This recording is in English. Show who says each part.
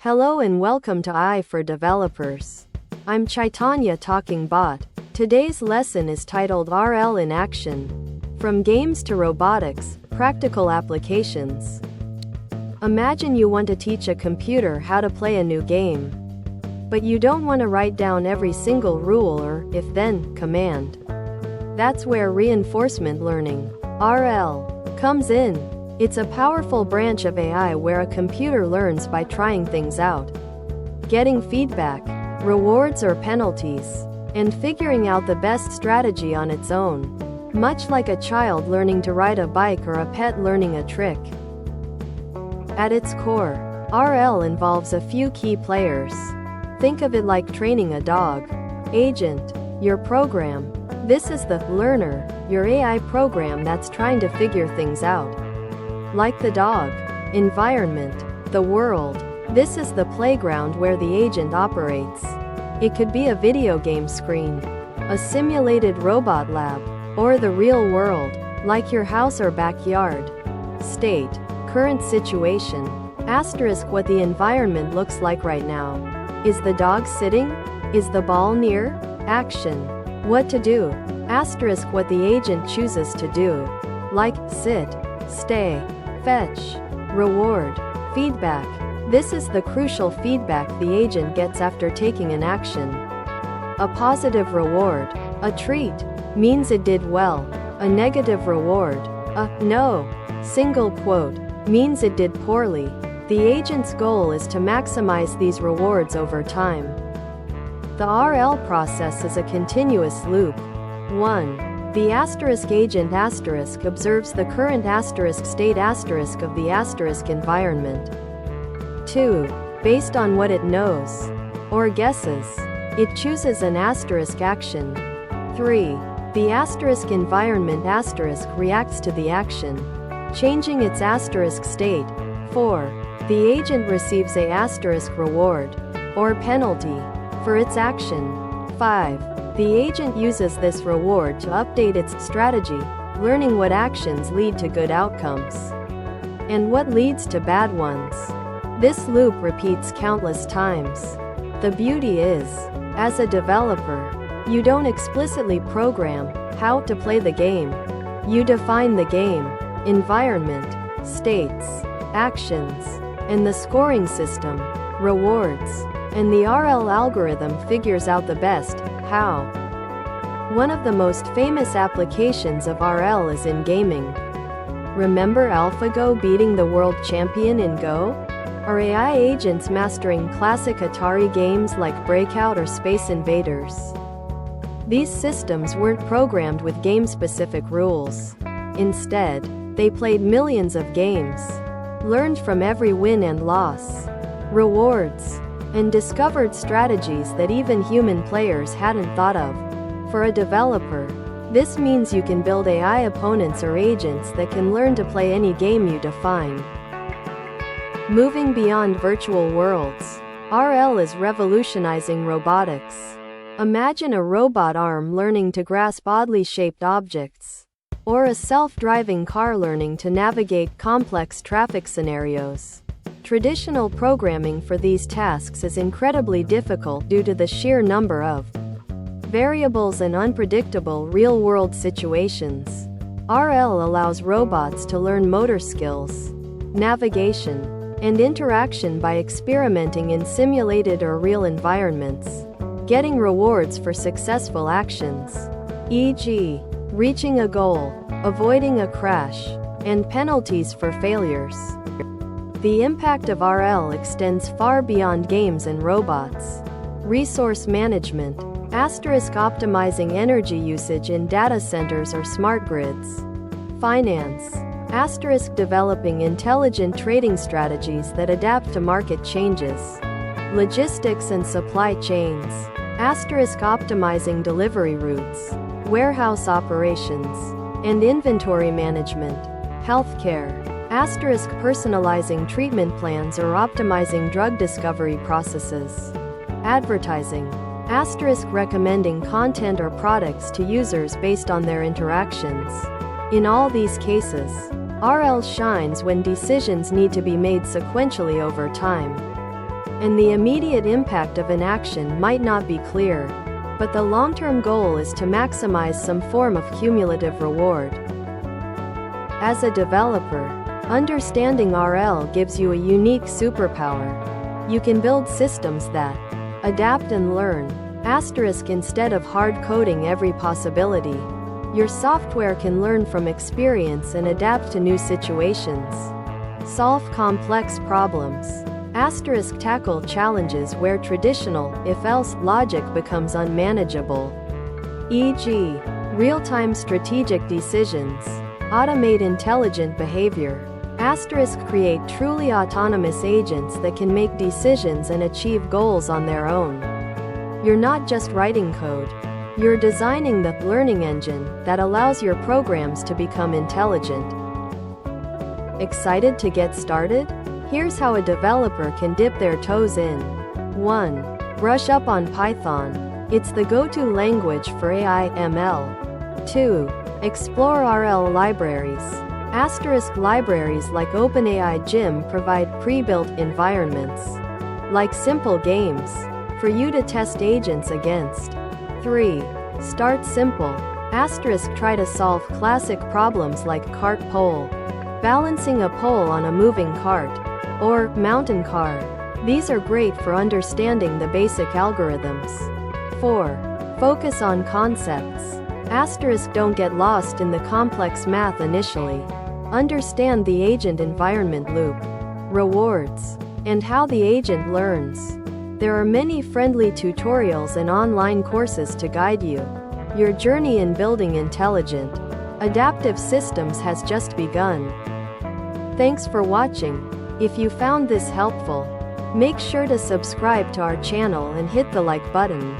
Speaker 1: Hello and welcome to AI for Developers. I'm Chaitanya talking bot. Today's lesson is titled RL in Action. From Games to Robotics, Practical Applications. Imagine you want to teach a computer how to play a new game. But you don't want to write down every single rule or if-then command. That's where reinforcement learning, RL, comes in. It's a powerful branch of AI where a computer learns by trying things out, getting feedback, rewards or penalties, and figuring out the best strategy on its own. Much like a child learning to ride a bike or a pet learning a trick. At its core, RL involves a few key players. Think of it like training a dog. Agent, your program. This is the learner, your AI program that's trying to figure things out. Like the dog. Environment, the world. This is the playground where the agent operates. It could be a video game screen, a simulated robot lab, or the real world, like your house or backyard. State, current situation. Asterisk what the environment looks like right now. Is the dog sitting? Is the ball near? Action. What to do? Asterisk what the agent chooses to do. Like, sit, stay, fetch, reward, feedback. This is the crucial feedback the agent gets after taking an action. A positive reward, a treat, means it did well. A negative reward, a no, single quote, means it did poorly. The agent's goal is to maximize these rewards over time. The RL process is a continuous loop. 1. The asterisk agent asterisk observes the current asterisk state asterisk of the asterisk environment. 2. Based on what it knows, or guesses, it chooses an asterisk action. 3. The asterisk environment asterisk reacts to the action, changing its asterisk state. 4. The agent receives a asterisk reward, or penalty, for its action. 5. The agent uses this reward to update its strategy, learning what actions lead to good outcomes and what leads to bad ones. This loop repeats countless times. The beauty is, as a developer, you don't explicitly program how to play the game. You define the game, environment, states, actions, and the scoring system, rewards, and the RL algorithm figures out the best how. One of the most famous applications of RL is in gaming. Remember AlphaGo beating the world champion in Go? Or AI agents mastering classic Atari games like Breakout or Space Invaders? These systems weren't programmed with game-specific rules. Instead, they played millions of games, learned from every win and loss, rewards, and discovered strategies that even human players hadn't thought of. For a developer, this means you can build AI opponents or agents that can learn to play any game you define. Moving beyond virtual worlds, RL is revolutionizing robotics. Imagine a robot arm learning to grasp oddly shaped objects, or a self-driving car learning to navigate complex traffic scenarios. Traditional programming for these tasks is incredibly difficult due to the sheer number of variables and unpredictable real-world situations. RL allows robots to learn motor skills, navigation, and interaction by experimenting in simulated or real environments, getting rewards for successful actions, e.g., reaching a goal, avoiding a crash, and penalties for failures. The impact of RL extends far beyond games and robots. Resource management, asterisk optimizing energy usage in data centers or smart grids. Finance, asterisk developing intelligent trading strategies that adapt to market changes. Logistics and supply chains, asterisk optimizing delivery routes, warehouse operations, and inventory management. Healthcare, asterisk personalizing treatment plans or optimizing drug discovery processes. Advertising, asterisk recommending content or products to users based on their interactions. In all these cases, RL shines when decisions need to be made sequentially over time. and the immediate impact of an action might not be clear, but the long-term goal is to maximize some form of cumulative reward. As a developer, understanding RL gives you a unique superpower. You can build systems that adapt and learn, instead of hard coding every possibility. Your software can learn from experience and adapt to new situations. Solve complex problems. Tackle challenges where traditional if-else logic becomes unmanageable. E.g., real-time strategic decisions. Automate intelligent behavior. Create truly autonomous agents that can make decisions and achieve goals on their own. You're not just writing code. You're designing the learning engine that allows your programs to become intelligent. Excited to get started? Here's how a developer can dip their toes in. 1. Brush up on Python. It's the go-to language for AI/ML. 2. Explore RL libraries. Libraries like OpenAI Gym provide pre-built environments, like simple games, for you to test agents against. 3. Start simple. Try to solve classic problems like cart pole, balancing a pole on a moving cart, or mountain car. These are great for understanding the basic algorithms. 4. Focus on concepts. Don't get lost in the complex math initially. Understand the agent environment loop, rewards, and how the agent learns. There are many friendly tutorials and online courses to guide you. Your journey in building intelligent, adaptive systems has just begun. Thanks for watching. If you found this helpful, make sure to subscribe to our channel and hit the like button.